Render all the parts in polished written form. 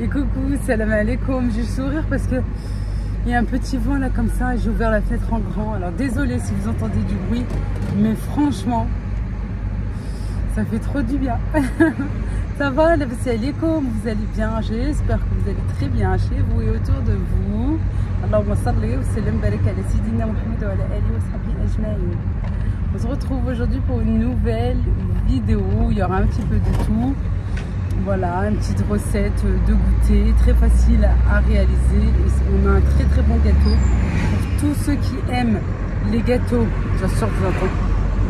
Et coucou, salam alaikum. J'ai le sourire parce que il y a un petit vent là comme ça. J'ai ouvert la fenêtre en grand. Alors désolé si vous entendez du bruit, mais franchement, ça fait trop du bien. Ça va, salam alaikum, vous allez bien? J'espère que vous allez très bien chez vous et autour de vous. Allahumma salli wa sallim barik ala Sayyidina Muhammad wa ala alihi wa sahbihi ajma'in. On se retrouve aujourd'hui pour une nouvelle vidéo. Il y aura un petit peu de tout. Voilà, une petite recette de goûter, très facile à réaliser. Et on a un très très bon gâteau. Pour tous ceux qui aiment les gâteaux, bien sûr que vous entendez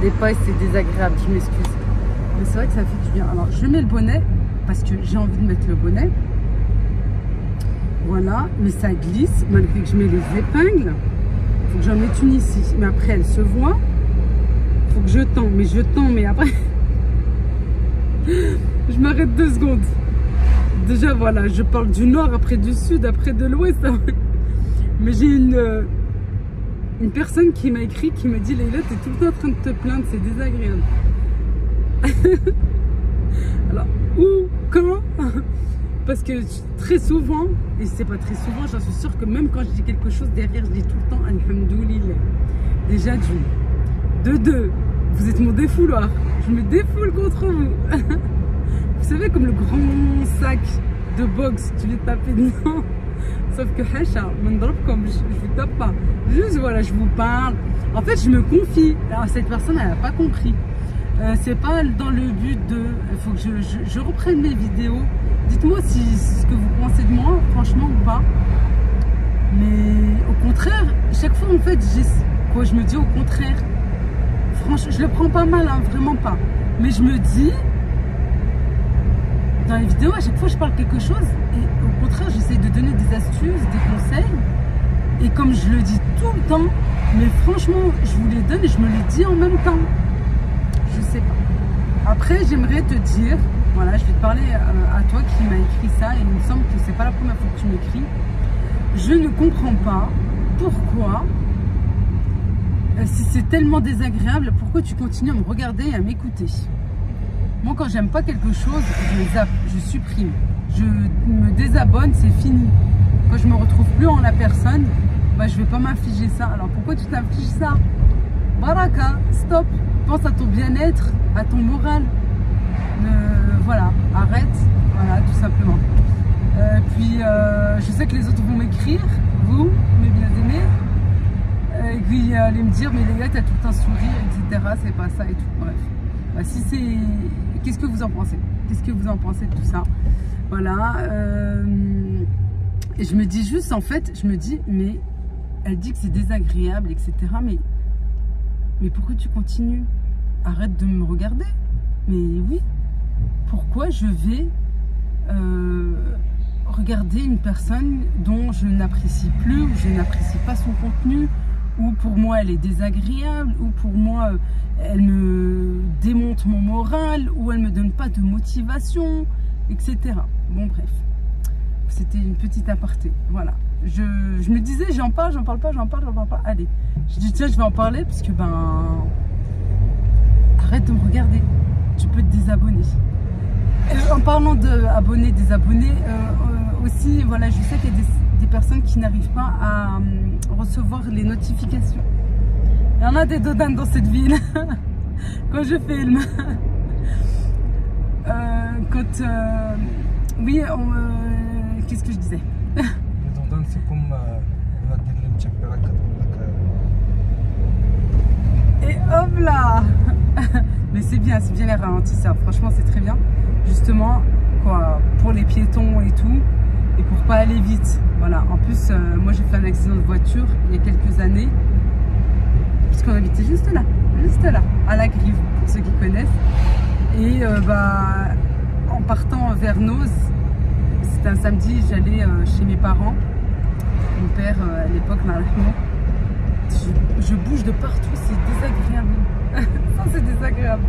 des pailles, c'est désagréable, je m'excuse. Mais c'est vrai que ça fait du bien. Alors je mets le bonnet parce que j'ai envie de mettre le bonnet. Voilà, mais ça glisse malgré que je mets les épingles. Il faut que j'en mette une ici. Mais après elle se voit. Il faut que je tends, mais après je m'arrête 2 secondes. Déjà voilà, je parle du nord, après du sud, après de l'ouest. Mais j'ai une personne qui m'a écrit, qui m'a dit Leïla, t'es tout le temps en train de te plaindre, c'est désagréable. Alors, où, quand? Parce que très souvent, et c'est pas très souvent, j'en suis sûre que même quand je dis quelque chose derrière, je dis tout le temps Alhamdoulilah. Déjà d'une. De 2, vous êtes mon défouloir. Je me défoule contre vous. Vous savez, comme le grand sac de boxe, tu les tapes dedans. Sauf que Hacha, comme je vous tape pas. Juste voilà, je vous parle. En fait, je me confie. Alors, cette personne, elle n'a pas compris. C'est pas dans le but de. Il faut que je reprenne mes vidéos. Dites-moi si ce que vous pensez de moi, franchement ou pas. Mais au contraire, chaque fois, en fait, je me dis au contraire. Franchement, je le prends pas mal, hein, vraiment pas. Mais je me dis. Dans les vidéos, à chaque fois je parle quelque chose et au contraire j'essaie de donner des astuces, des conseils, et comme je le dis tout le temps, mais franchement je vous les donne et je me les dis en même temps. Je sais pas. Après j'aimerais te dire, voilà, je vais te parler à toi qui m'as écrit ça, et il me semble que c'est pas la première fois que tu m'écris. Je ne comprends pas pourquoi, si c'est tellement désagréable, pourquoi tu continues à me regarder et à m'écouter. Moi, quand j'aime pas quelque chose, je les zappe, je supprime, je me désabonne, c'est fini. Quand je me retrouve plus en la personne, bah, je vais pas m'infliger ça. Alors pourquoi tu t'infliges ça? Baraka, stop, pense à ton bien-être, à ton moral. Voilà, arrête, voilà, tout simplement. Puis, je sais que les autres vont m'écrire, vous, mes bien-aimés, et puis aller me dire, mais les gars, t'as tout un sourire, etc. C'est pas ça et tout, bref. Bah, si c'est... Qu'est-ce que vous en pensez? Qu'est-ce que vous en pensez de tout ça? Voilà. Et je me dis juste, en fait, je me dis, mais elle dit que c'est désagréable, etc. Mais pourquoi tu continues? Arrête de me regarder. Mais oui, pourquoi je vais regarder une personne dont je n'apprécie plus, ou je n'apprécie pas son contenu, ou pour moi elle est désagréable, ou pour moi elle me démonte mon moral, ou elle me donne pas de motivation, etc. Bon bref, c'était une petite aparté, voilà. Je me disais j'en parle pas. Allez, je dis tiens je vais en parler parce que arrête de me regarder, tu peux te désabonner. En parlant d'abonnés, désabonnés, aussi voilà, je sais qu'il y a des personnes qui n'arrivent pas à recevoir les notifications. Il y en a des dodanes dans cette ville. Quand je filme. Oui, qu'est-ce que je disais? Les dodanes, c'est comme et hop là. Mais c'est bien les ralentisseurs. Franchement, c'est très bien. Justement, quoi, pour les piétons et tout. Et pour pas aller vite. Voilà. En plus, moi j'ai fait un accident de voiture il y a quelques années. Puisqu'on habitait juste là, à la Grive, pour ceux qui connaissent. Et en partant vers Noz, c'était un samedi, j'allais chez mes parents. Mon père, à l'époque, je bouge de partout, c'est désagréable. Ça, c'est désagréable.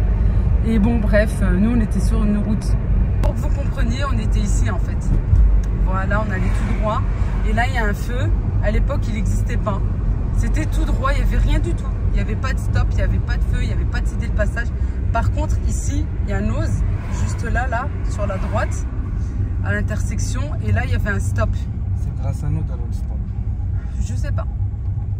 Et bon, bref, nous, on était sur une route. Pour que vous compreniez, on était ici, en fait. Voilà, on allait tout droit. Et là, il y a un feu. À l'époque, il n'existait pas. C'était tout droit, il n'y avait rien du tout. Il n'y avait pas de stop, il n'y avait pas de feu, il n'y avait pas de céder le passage. Par contre, ici, il y a un Noz, juste là, sur la droite. à l'intersection et là il y avait un stop. C'est grâce à nous d'aller au stop. Je sais pas.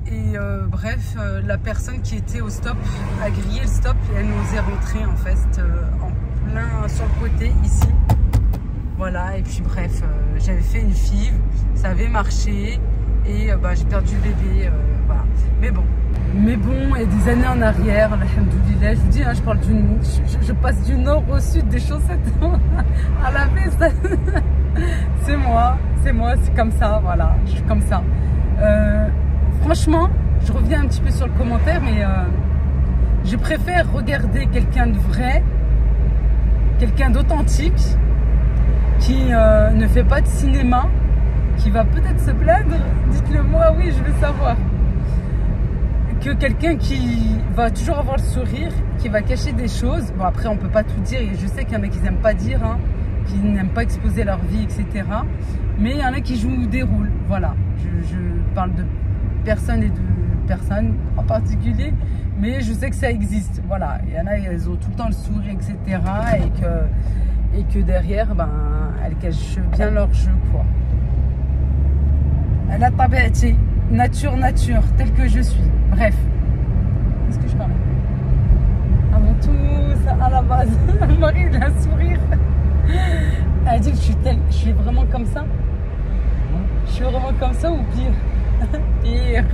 Et bref, la personne qui était au stop a grillé le stop et elle nous est rentrée en fait en plein sur le côté ici. Voilà, et puis bref, j'avais fait une FIV, ça avait marché et j'ai perdu le bébé, voilà. Mais bon, et des années en arrière, alhamdoulilah, je vous dis, hein, je passe du nord au sud des chaussettes à la veste. C'est moi, c'est comme ça, voilà, je suis comme ça. Franchement, je reviens un petit peu sur le commentaire, mais je préfère regarder quelqu'un de vrai, quelqu'un d'authentique, qui ne fait pas de cinéma, qui va peut-être se plaindre, dites-le moi, oui, je veux savoir, que quelqu'un qui va toujours avoir le sourire, qui va cacher des choses. Bon, après, on peut pas tout dire, et je sais qu'il y en a qui n'aiment pas dire, hein, qui n'aiment pas exposer leur vie, etc. Mais il y en a qui jouent des rôles, voilà. Je parle de personnes et de personnes en particulier, mais je sais que ça existe, voilà. Il y en a, elles ont tout le temps le sourire, etc. Et que derrière, elles cachent bien leur jeu, quoi. La tabiati, nature, telle que je suis. Bref. Qu'est-ce que je parle? Avant tout, ça à la base. Marie, il a un sourire. Elle dit que je suis vraiment comme ça. Je suis vraiment comme ça ou pire? Pire.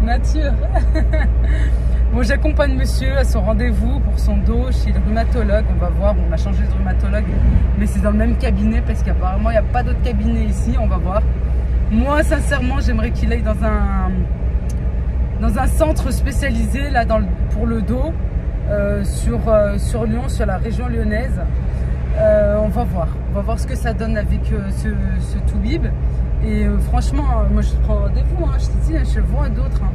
La nature. Bon, j'accompagne monsieur à son rendez-vous pour son dos chez le rhumatologue. On va voir, on a changé de rhumatologue, mais c'est dans le même cabinet parce qu'apparemment il n'y a pas d'autre cabinet ici. On va voir. Moi, sincèrement, j'aimerais qu'il aille dans un centre spécialisé là, pour le dos sur Lyon, sur la région lyonnaise. On va voir ce que ça donne avec ce toubib. Et franchement, moi je prends rendez-vous, hein, je te dis, je vois d'autres. Hein.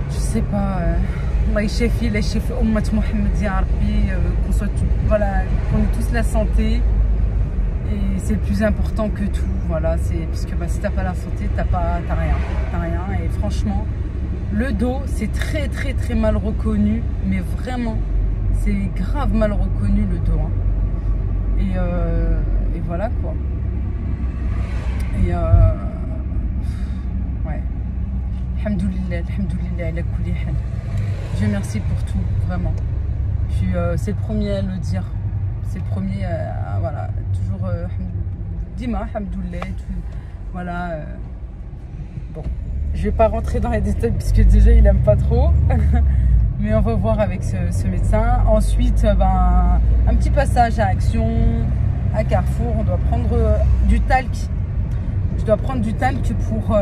Je sais pas, Allah ychafi, Allah ychafi Ummat Mohammed ya Rabbi, voilà, qu'on ait tous la santé. Et c'est le plus important que tout, voilà, parce que si t'as pas la santé, t'as rien. Et franchement, le dos, c'est très très mal reconnu, mais vraiment, c'est grave mal reconnu le dos. Hein. Et voilà quoi. Et ouais. Alhamdoulilah, ala kulli hal. Dieu merci pour tout, vraiment. Puis c'est le premier à le dire. C'est le premier à voilà, toujours Dima, alhamdoulilah, tout. Voilà. Bon, je vais pas rentrer dans les détails puisque déjà il aime pas trop. Mais on va voir avec ce médecin. Ensuite, un petit passage à Action, à Carrefour. On doit prendre du talc. Je dois prendre du talc pour,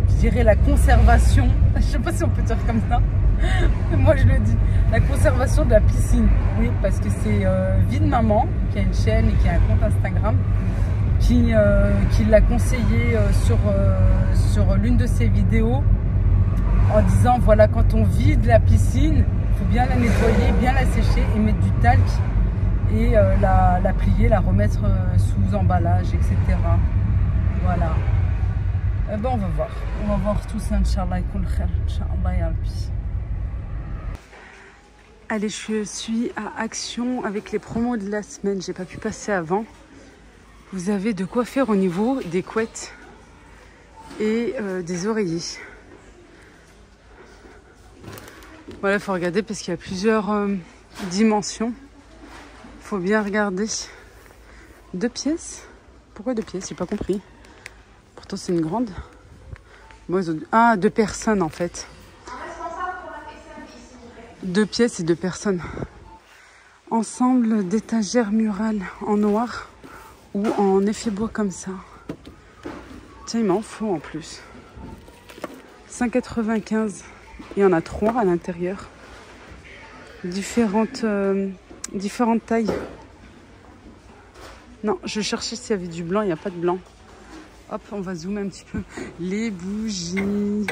je dirais, la conservation. Je sais pas si on peut dire comme ça. Moi, je le dis. La conservation de la piscine. Oui, parce que c'est Vie de Maman, qui a une chaîne et qui a un compte Instagram, qui l'a conseillé sur l'une de ses vidéos en disant, voilà, quand on vide la piscine, il faut bien la nettoyer, bien la sécher et mettre du talc et la plier, la remettre sous emballage, etc. Voilà. On va voir tout ça, Inch'Allah, Inch'Allah, ya Rabbi. Allez, je suis à Action avec les promos de la semaine. J'ai pas pu passer avant. Vous avez de quoi faire au niveau des couettes et des oreillers. Voilà, il faut regarder parce qu'il y a plusieurs dimensions. Il faut bien regarder. 2 pièces. Pourquoi 2 pièces? J'ai pas compris. Pourtant, c'est une grande. Bon, ils ont... Ah, 2 personnes en fait. 2 pièces et 2 personnes. Ensemble d'étagères murales en noir ou en effet bois comme ça. Tiens, il m'en faut en plus. 5,95. Il y en a 3 à l'intérieur. Différentes tailles. Non, je cherchais s'il y avait du blanc. Il n'y a pas de blanc. Hop, on va zoomer un petit peu. Les bougies.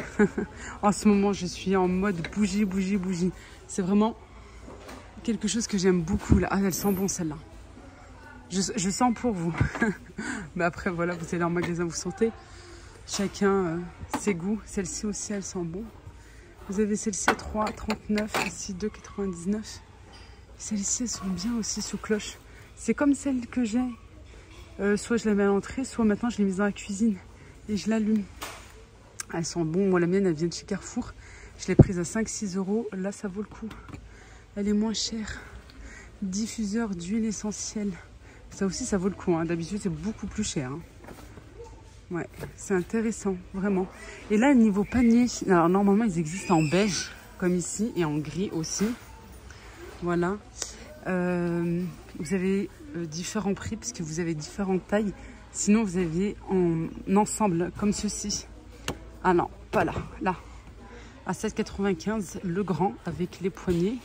En ce moment, je suis en mode bougie. C'est vraiment quelque chose que j'aime beaucoup. Là. Ah, elle sent bon celle-là. Je sens pour vous. Mais après, voilà, vous allez en magasin, vous sentez. Chacun ses goûts. Celle-ci aussi, elle sent bon. Vous avez celle-ci à 3,39. Ici, 2,99. Celles-ci, elles sont bien aussi sous cloche. C'est comme celle que j'ai. Soit je la mets à l'entrée, soit maintenant je l'ai mise dans la cuisine et je l'allume. Elles sont bonnes. Moi, la mienne, elle vient de chez Carrefour. Je l'ai prise à 5-6 €. Là, ça vaut le coup. Elle est moins chère. Diffuseur d'huile essentielle. Ça aussi, ça vaut le coup. Hein. D'habitude, c'est beaucoup plus cher. Hein. Ouais, c'est intéressant, vraiment. Et là, niveau panier, alors normalement, ils existent en beige, comme ici, et en gris aussi. Voilà. Vous avez différents prix, parce que vous avez différentes tailles. Sinon, vous avez en ensemble, comme ceci. Ah non, pas là, là. À 7,95 € le grand, avec les poignées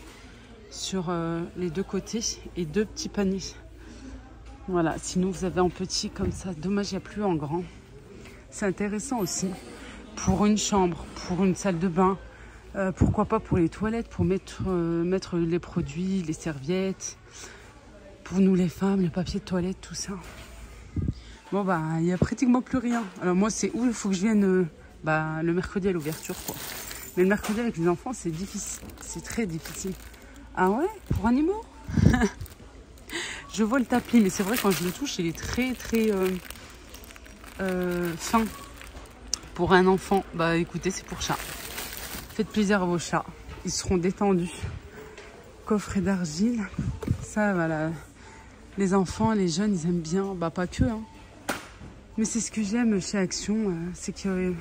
sur les deux côtés et 2 petits paniers. Voilà, sinon vous avez en petit comme ça. Dommage, il n'y a plus en grand. C'est intéressant aussi pour une chambre, pour une salle de bain. Pourquoi pas pour les toilettes, pour mettre les produits, les serviettes. Pour nous les femmes, le papier de toilette, tout ça. Bon bah, il n'y a pratiquement plus rien. Alors moi, c'est où il faut que je vienne le mercredi à l'ouverture, quoi. Mais le mercredi avec les enfants, c'est difficile. C'est très difficile. Ah ouais? Pour animaux? Je vois le tapis, mais c'est vrai quand je le touche, il est très très fin. Pour un enfant, bah écoutez, c'est pour chat. Faites plaisir à vos chats. Ils seront détendus. Coffret d'argile. Ça, voilà. Les enfants, les jeunes, ils aiment bien. Bah pas que, hein. Mais c'est ce que j'aime chez Action. C'est que,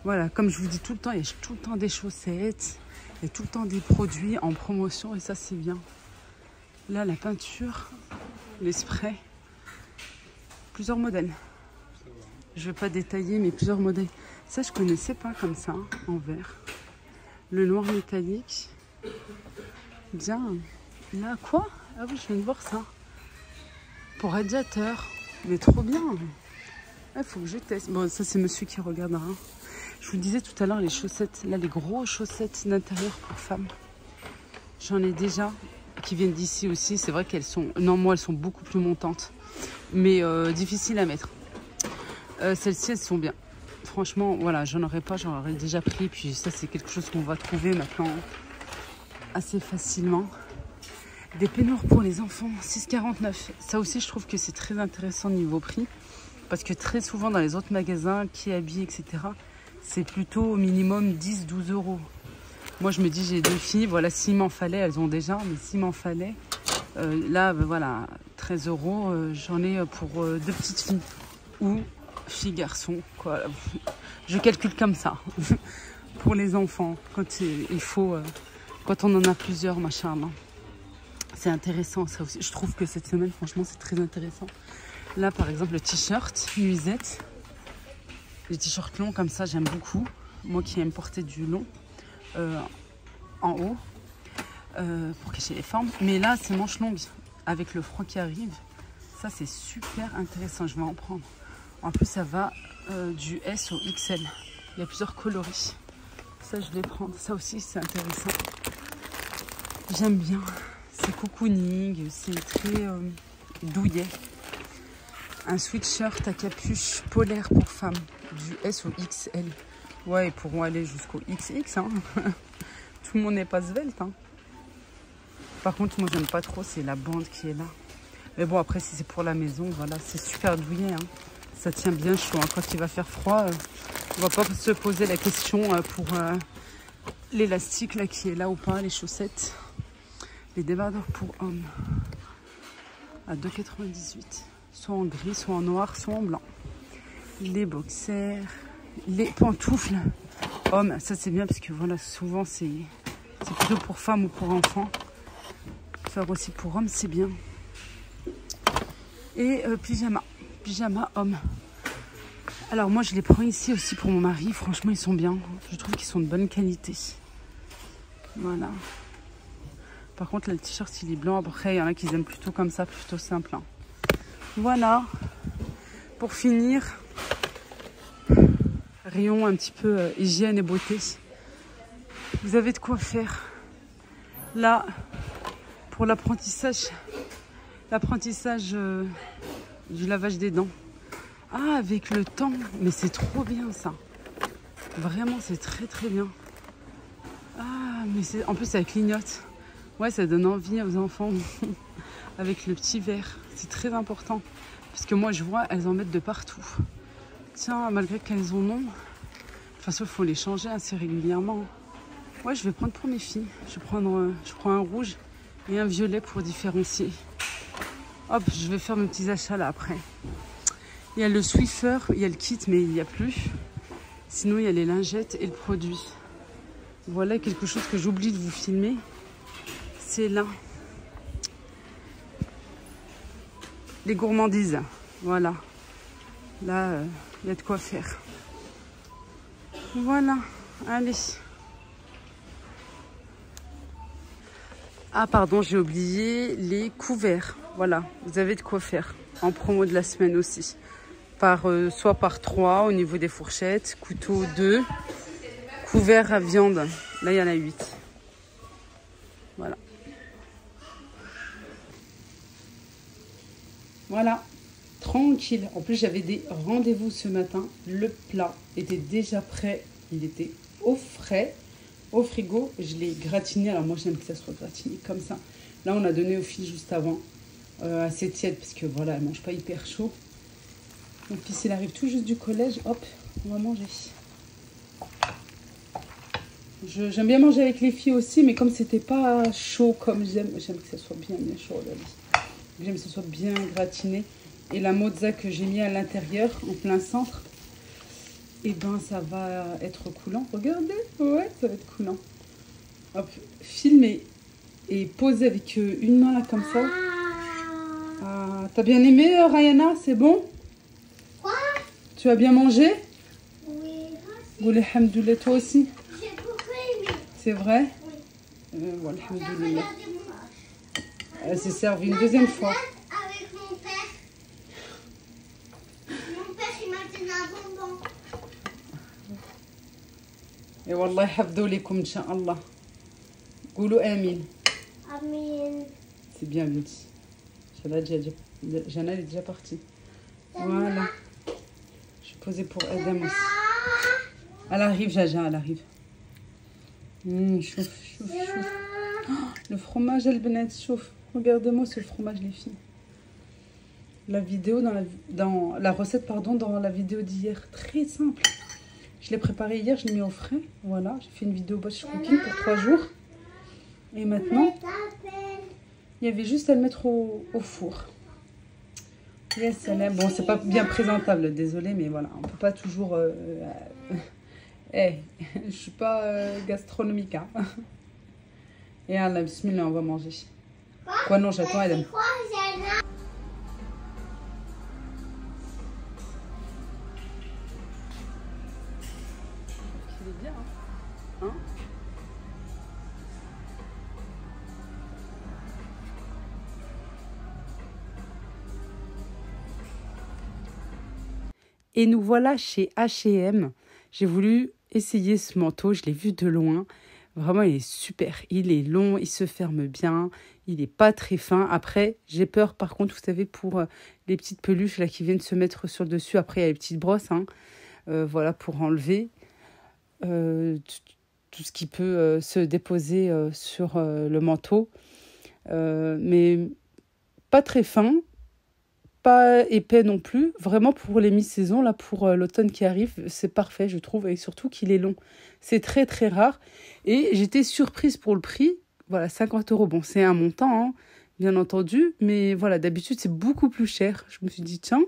voilà, comme je vous dis tout le temps, il y a tout le temps des chaussettes. Il y a tout le temps des produits en promotion. Et ça, c'est bien. Là, la peinture, les sprays. Plusieurs modèles. Je ne vais pas détailler, mais plusieurs modèles. Ça, je ne connaissais pas comme ça, hein, en vert. Le noir métallique. Bien. Là, quoi? Ah oui, je viens de voir ça. Pour radiateur. Mais trop bien. Il faut que je teste. Bon, ça, c'est monsieur qui regardera. Je vous disais tout à l'heure, les chaussettes. Là, les grosses chaussettes d'intérieur pour femmes. J'en ai déjà. Qui viennent d'ici aussi. C'est vrai qu'elles sont... Non, moi, elles sont beaucoup plus montantes. Mais difficiles à mettre. Celles-ci, elles sont bien. Franchement, voilà, j'en aurais pas, j'en aurais déjà pris. Puis ça, c'est quelque chose qu'on va trouver maintenant assez facilement. Des peignoirs pour les enfants, 6,49 €. Ça aussi, je trouve que c'est très intéressant niveau prix. Parce que très souvent, dans les autres magasins, qui habillent, etc., c'est plutôt au minimum 10-12 €. Moi, je me dis, j'ai 2 filles. Voilà, s'il m'en fallait, elles ont déjà, mais s'il m'en fallait, là, voilà, 13 €, j'en ai pour 2 petites filles. Ou filles, garçons, quoi. Je calcule comme ça. Pour les enfants, quand il faut, quand on en a plusieurs, machin. C'est intéressant, ça aussi. Je trouve que cette semaine, franchement, c'est très intéressant. Là, par exemple, le t-shirt nuisette. Les t-shirts longs, comme ça, j'aime beaucoup. Moi qui aime porter du long en haut, pour cacher les formes. Mais là, c'est manches longues, avec le froid qui arrive. Ça, c'est super intéressant. Je vais en prendre. En plus, ça va du S au XL. Il y a plusieurs coloris. Ça, je vais prendre. Ça aussi, c'est intéressant. J'aime bien. C'est cocooning. C'est très douillet. Un sweatshirt à capuche polaire pour femmes. Du S au XL. Ouais, ils pourront aller jusqu'au XX. Hein. Tout le monde n'est pas svelte. Hein. Par contre, moi, j'aime pas trop. C'est la bande qui est là. Mais bon, après, si c'est pour la maison, voilà, c'est super douillet. Hein. Ça tient bien chaud. Hein. Quand il va faire froid, on va pas se poser la question pour l'élastique là qui est là ou pas, les chaussettes. Les débardeurs pour hommes à 2,98 €. Soit en gris, soit en noir, soit en blanc. Les boxers, les pantoufles hommes. Ça, c'est bien parce que voilà, souvent, c'est plutôt pour femmes ou pour enfants. Faire aussi pour hommes, c'est bien. Et pyjama. Pyjama homme. Alors moi je les prends ici aussi pour mon mari. Franchement ils sont bien. Je trouve qu'ils sont de bonne qualité. Voilà. Par contre là, le t-shirt il est blanc. Après il y en a qui aiment plutôt comme ça, plutôt simple. Hein. Voilà. Pour finir, rayon un petit peu hygiène et beauté. Vous avez de quoi faire. Là, pour l'apprentissage du lavage des dents. Ah, avec le temps. Mais c'est trop bien ça. Vraiment, c'est très très bien. Ah, mais en plus, ça clignote. Ouais, ça donne envie aux enfants avec le petit verre. C'est très important. Parce que moi, je vois, elles en mettent de partout. Tiens, malgré qu'elles en ont, de toute façon, il faut les changer assez régulièrement. Ouais, je vais prendre pour mes filles. Je prends un rouge et un violet pour différencier. Hop, je vais faire mes petits achats là après. Il y a le Swiffer, il y a le kit, mais il n'y a plus. Sinon, il y a les lingettes et le produit. Voilà quelque chose que j'oublie de vous filmer. C'est là. Les gourmandises. Voilà. Là, il y a de quoi faire. Voilà. Allez. Ah, pardon, j'ai oublié les couverts. Voilà. Vous avez de quoi faire. En promo de la semaine aussi. Soit par 3 au niveau des fourchettes. Couteau 2. Couverts à viande. Là, il y en a 8. Voilà. Voilà. Tranquille. En plus, j'avais des rendez-vous ce matin. Le plat était déjà prêt. Il était au frais, au frigo. Je l'ai gratiné. Alors moi, j'aime que ça soit gratiné comme ça. Là, on a donné aux filles juste avant. Assez tiède parce que voilà, elles ne mangent pas hyper chaud. Mon fils, il arrive tout juste du collège. Hop, on va manger. J'aime bien manger avec les filles aussi, mais comme c'était pas chaud comme j'aime que ça soit bien chaud. J'aime que ça soit bien gratiné. Et la mozza que j'ai mis à l'intérieur, en plein centre, et ben ça va être coulant. Regardez, ouais, ça va être coulant. Hop, filmer et poser avec une main là comme ça. Ah, t'as bien aimé, Rayana? C'est bon? Quoi? Tu as bien mangé? Oui, Goulé hamdoullah, toi aussi? j'ai beaucoup aimé. C'est vrai? Oui. Voilà, Tiens, hamdoullah. regardez-moi. Elle s'est servie une deuxième fois. Avec mon père. Mon père, il m'a donné un bonbon. Et wallah, hafdou likum, incha'Allah. Goulou amin. Amin. C'est bien, Lutti. Jana, elle est déjà partie. Voilà. Je suis posée pour Adam aussi. Elle arrive, Jaja, elle arrive. Chouf, chouf, chouf. Oh, le fromage, elle venait de chouf. Regardez-moi ce fromage, les filles. La vidéo dans la recette, pardon, dans la vidéo d'hier. Très simple. Je l'ai préparé hier, je l'ai mis au frais. Voilà, j'ai fait une vidéo batch cooking pour 3 jours. Et maintenant, il y avait juste à le mettre au four. Yes, bon, c'est pas bien présentable, désolé, mais voilà, on peut pas toujours... je suis pas gastronomique. Hein. Et Allah, bismillah, on va manger. Quoi, non, j'attends Adam. C'est quoi, Jana? Il est bien, hein? Et nous voilà chez H&M. J'ai voulu essayer ce manteau, je l'ai vu de loin. Vraiment, il est super. Il est long, il se ferme bien, il n'est pas très fin. Après, j'ai peur, par contre, vous savez, pour les petites peluches là, qui viennent se mettre sur le dessus. Après, il y a les petites brosses, hein, voilà, pour enlever tout ce qui peut se déposer sur le manteau. Mais pas très fin. Pas épais non plus. Vraiment pour les mi-saisons, là pour l'automne qui arrive, c'est parfait, je trouve. Et surtout qu'il est long. C'est très, très rare. Et j'étais surprise pour le prix. Voilà, 50 €. Bon, c'est un montant, hein, bien entendu. Mais voilà, d'habitude, c'est beaucoup plus cher. Je me suis dit, tiens,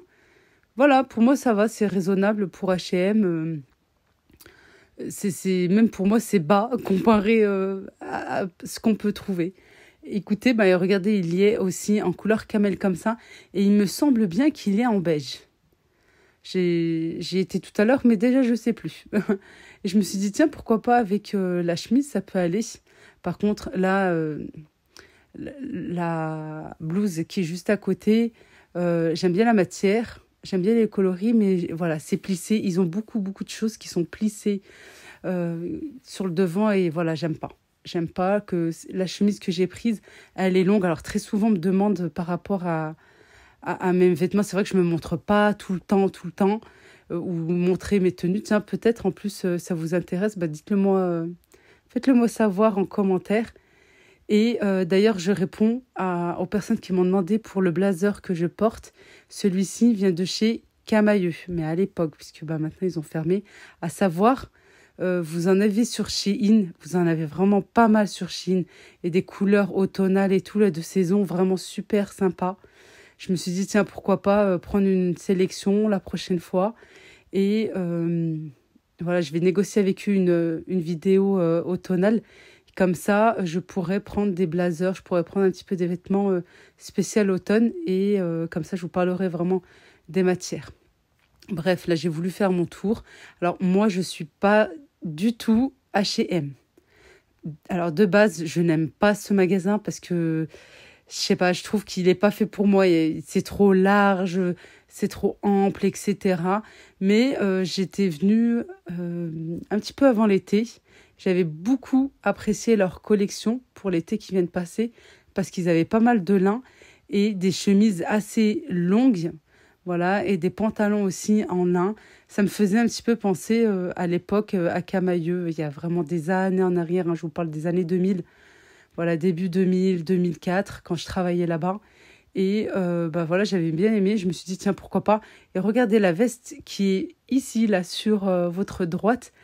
voilà, pour moi, ça va. C'est raisonnable pour H&M. Même pour moi, c'est bas comparé à ce qu'on peut trouver. Écoutez, regardez, il y est aussi en couleur camel comme ça. Et il me semble bien qu'il est en beige. J'y étais tout à l'heure, mais déjà, je ne sais plus. Et je me suis dit, tiens, pourquoi pas avec la chemise, ça peut aller. Par contre, là, la blouse qui est juste à côté, j'aime bien la matière, j'aime bien les coloris, mais voilà, c'est plissé. Ils ont beaucoup, beaucoup de choses qui sont plissées sur le devant et voilà, j'aime pas. J'aime pas que la chemise que j'ai prise, elle est longue. Alors, très souvent, on me demande par rapport à mes vêtements. C'est vrai que je ne me montre pas tout le temps, ou montrer mes tenues. Tiens, peut-être, en plus, ça vous intéresse. Dites-le moi, faites-le moi savoir en commentaire. Et d'ailleurs, je réponds aux personnes qui m'ont demandé pour le blazer que je porte. Celui-ci vient de chez Camaïeu, mais à l'époque, puisque maintenant ils ont fermé. À savoir, vous en avez sur Shein, vous en avez vraiment pas mal sur Shein. Et des couleurs automnales et tout, là, de saison, vraiment super sympa. Je me suis dit, tiens, pourquoi pas prendre une sélection la prochaine fois. Et voilà, je vais négocier avec eux une vidéo automnale. Comme ça, je pourrais prendre des blazers, je pourrais prendre un petit peu des vêtements spéciaux automne. Et comme ça, je vous parlerai vraiment des matières. Bref, là, j'ai voulu faire mon tour. Alors, moi, je ne suis pas du tout H&M. Alors, de base, je n'aime pas ce magasin parce que, je sais pas, je trouve qu'il n'est pas fait pour moi. C'est trop large, c'est trop ample, etc. Mais j'étais venue un petit peu avant l'été. J'avais beaucoup apprécié leur collection pour l'été qui vient de passer parce qu'ils avaient pas mal de lin et des chemises assez longues. Voilà, et des pantalons aussi en lin. Ça me faisait un petit peu penser à l'époque à Camaïeu. Il y a vraiment des années en arrière. Je vous parle des années 2000. Voilà, début 2000, 2004, quand je travaillais là-bas. Et voilà, j'avais bien aimé. Je me suis dit, tiens, pourquoi pas. Et regardez la veste qui est ici, là, sur votre droite.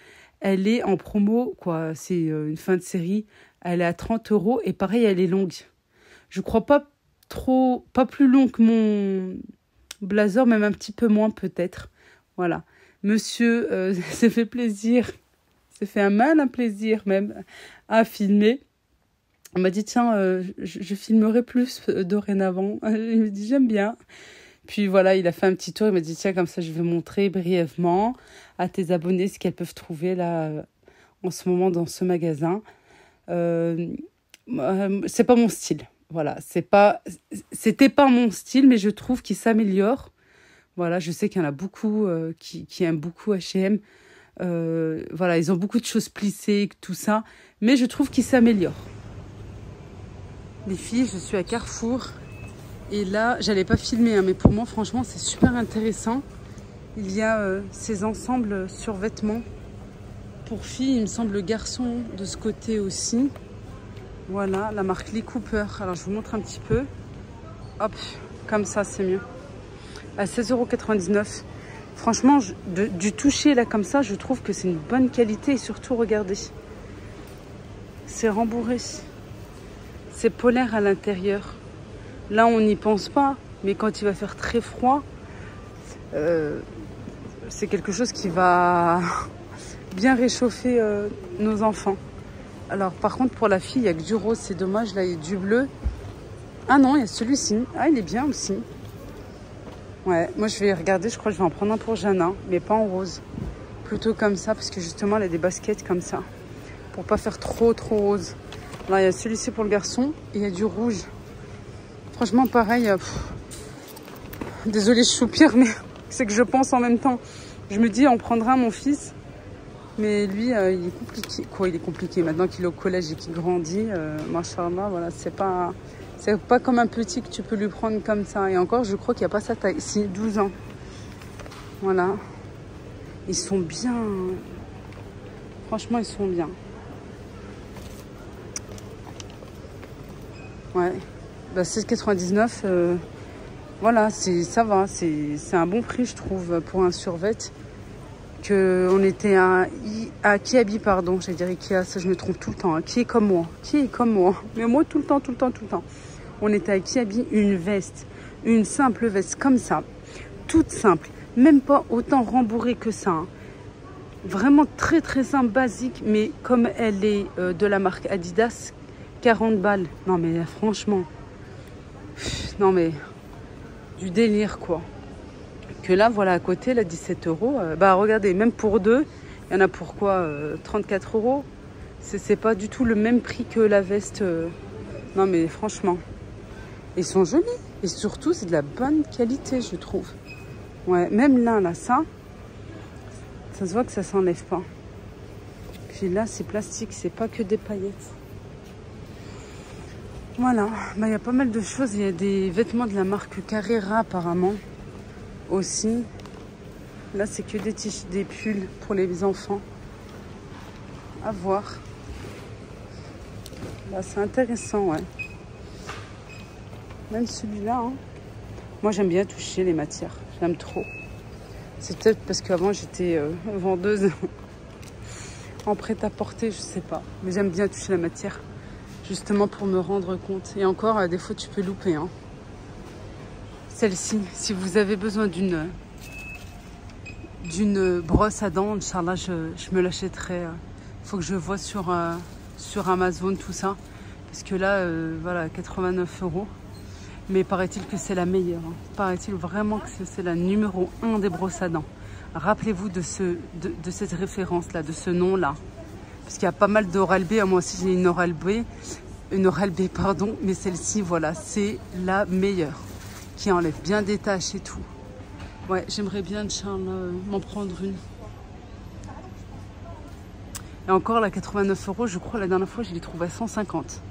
Elle est en promo, quoi. C'est une fin de série. Elle est à 30 €. Et pareil, elle est longue. Je crois pas plus long que mon blazer, même un petit peu moins peut-être. Voilà. Monsieur s'est fait plaisir. S'est fait un plaisir même à filmer. On m'a dit, tiens, je filmerai plus dorénavant. Il me dit, j'aime bien. Puis voilà, il a fait un petit tour. Il m'a dit, tiens, comme ça, je vais montrer brièvement à tes abonnés ce qu'elles peuvent trouver là en ce moment dans ce magasin. C'est pas mon style. Voilà, c'était pas mon style, mais je trouve qu'il s'améliore. Voilà, je sais qu'il y en a beaucoup qui aiment beaucoup H&M. Voilà, ils ont beaucoup de choses plissées, tout ça. Mais je trouve qu'il s'améliore. Les filles, je suis à Carrefour. Et là, j'allais pas filmer, hein, mais pour moi, franchement, c'est super intéressant. Il y a ces ensembles survêtements pour filles. Il me semble le garçon de ce côté aussi. Voilà, la marque Lee Cooper. Alors, je vous montre un petit peu. Hop, comme ça, c'est mieux. À 16,99 €. Franchement, du toucher, là, comme ça, je trouve que c'est une bonne qualité. Et surtout, regardez. C'est rembourré. C'est polaire à l'intérieur. Là, on n'y pense pas. Mais quand il va faire très froid, c'est quelque chose qui va bien réchauffer nos enfants. Alors, par contre, pour la fille, il n'y a que du rose. C'est dommage. Là, il y a du bleu. Ah non, il y a celui-ci. Ah, il est bien aussi. Ouais, moi, je vais regarder. Je crois que je vais en prendre un pour Jana, mais pas en rose. Plutôt comme ça, parce que justement, elle a des baskets comme ça. Pour pas faire trop rose. Là, il y a celui-ci pour le garçon. Et il y a du rouge. Franchement, pareil. Désolée, je soupire, mais c'est que je pense en même temps. Je me dis, on prendra mon fils. Mais lui, il est compliqué. Quoi, il est compliqué. Maintenant qu'il est au collège et qu'il grandit, machallah, voilà, c'est pas comme un petit que tu peux lui prendre comme ça. Et encore, je crois qu'il n'y a pas sa taille. Si, 12 ans. Voilà. Ils sont bien. Franchement, ils sont bien. Ouais. Bah, 16,99 €. Voilà, ça va. C'est un bon prix, je trouve, pour un survêt. On était à Kiabi, pardon, j'allais dire Ikea, ça je me trompe tout le temps. Hein. Qui est comme moi. Mais moi, tout le temps. On était à Kiabi, une simple veste comme ça, toute simple, même pas autant rembourrée que ça. Hein. Vraiment très simple, basique, mais comme elle est de la marque Adidas, 40 balles. Non mais franchement, non mais du délire quoi. Que là, voilà, à côté, là, 17 €. Bah, regardez, même pour deux, il y en a pour quoi 34 €. C'est pas du tout le même prix que la veste. Non, mais franchement, ils sont jolis. Et surtout, c'est de la bonne qualité, je trouve. Ouais, même là, ça se voit que ça s'enlève pas. Puis là, c'est plastique, c'est pas que des paillettes. Voilà, bah, il y a pas mal de choses. Il y a des vêtements de la marque Carrera, apparemment. Aussi, là c'est que des pulls pour les enfants. À voir. Bah, c'est intéressant, ouais. Même celui-là, hein. Moi, j'aime bien toucher les matières. J'aime trop. C'est peut-être parce qu'avant, j'étais vendeuse en prêt-à-porter, je sais pas. Mais j'aime bien toucher la matière, justement pour me rendre compte. Et encore, des fois, tu peux louper, hein. Celle-ci, si vous avez besoin d'une brosse à dents, Inch'Allah, je me l'achèterai. Faut que je vois sur Amazon tout ça. Parce que là, voilà, 89 €. Mais paraît-il que c'est la meilleure. Hein. Paraît-il vraiment que c'est la numéro 1 des brosses à dents. Rappelez-vous de cette référence-là, de ce nom-là. Parce qu'il y a pas mal d'Oral-B. Moi aussi, j'ai une Oral-B, pardon. Mais celle-ci, voilà, c'est la meilleure. Qui enlève bien des taches et tout. Ouais, j'aimerais bien, Inch'Allah, m'en prendre une. Et encore, la 89 €, je crois, la dernière fois, je l'ai trouvée à 150.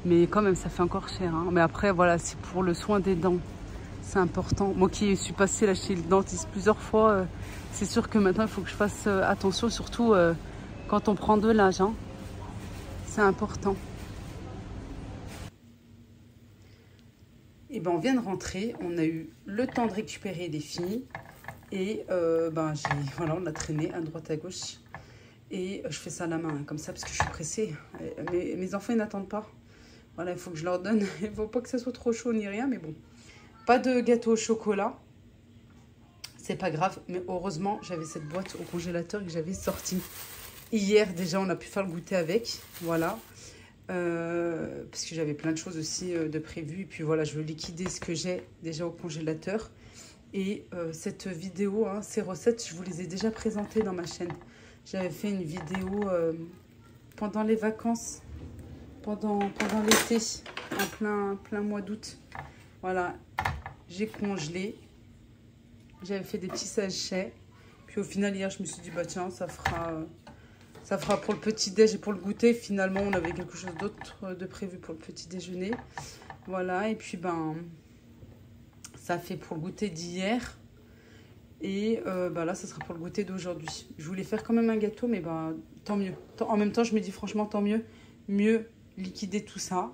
Mais quand même, ça fait encore cher. Hein. Mais après, voilà, c'est pour le soin des dents. C'est important. Moi qui suis passée là chez le dentiste plusieurs fois, c'est sûr que maintenant, il faut que je fasse attention, surtout quand on prend de l'âge. Hein. C'est important. Et ben, on vient de rentrer. On a eu le temps de récupérer les filles. Et voilà, on a traîné à droite à gauche. Et je fais ça à la main, hein, comme ça, parce que je suis pressée. Mes enfants, ils n'attendent pas. Voilà, il faut que je leur donne. Il ne faut pas que ça soit trop chaud ni rien, mais bon. Pas de gâteau au chocolat. C'est pas grave. Mais heureusement, j'avais cette boîte au congélateur que j'avais sortie. Hier, déjà, on a pu faire le goûter avec. Voilà. Parce que j'avais plein de choses aussi de prévues. Et puis voilà, je veux liquider ce que j'ai déjà au congélateur. Et cette vidéo, hein, ces recettes, je vous les ai déjà présentées dans ma chaîne. J'avais fait une vidéo pendant les vacances, pendant l'été, en plein mois d'août. Voilà, j'ai congelé. J'avais fait des petits sachets. Puis au final, hier, je me suis dit, bah tiens, ça fera pour le petit-déj et pour le goûter. Finalement, on avait quelque chose d'autre de prévu pour le petit-déjeuner. Voilà, et puis ben, ça fait pour le goûter d'hier. Et là, ça sera pour le goûter d'aujourd'hui. Je voulais faire quand même un gâteau, mais tant mieux. En même temps, je me dis franchement, tant mieux. Mieux liquider tout ça,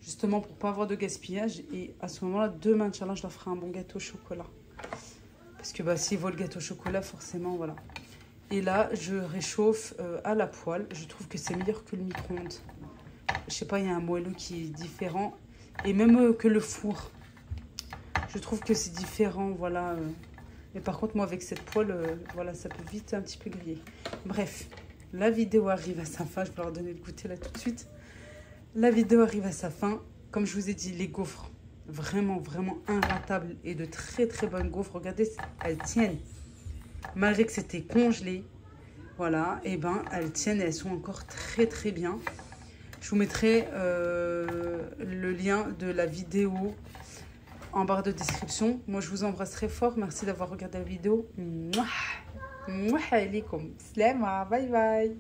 justement pour pas avoir de gaspillage. Et à ce moment-là, demain, Inch'Allah, je leur ferai un bon gâteau au chocolat. Parce que s'ils veulent le gâteau au chocolat, forcément, voilà. Et là, je réchauffe à la poêle. Je trouve que c'est meilleur que le micro-ondes. Je sais pas, il y a un moelleux qui est différent. Et même que le four. Je trouve que c'est différent, voilà. Mais par contre, moi, avec cette poêle, voilà, ça peut vite un petit peu griller. Bref, la vidéo arrive à sa fin. Je vais leur donner le goûter là tout de suite. La vidéo arrive à sa fin. Comme je vous ai dit, les gaufres, vraiment, vraiment inratables et de très, très bonnes gaufres. Regardez, elles tiennent. Malgré que c'était congelé, voilà, et elles tiennent et elles sont encore très, très bien. Je vous mettrai le lien de la vidéo en barre de description. Moi, je vous embrasse très fort. Merci d'avoir regardé la vidéo. Mouah. Mouah alaikum. Slama. Bye bye.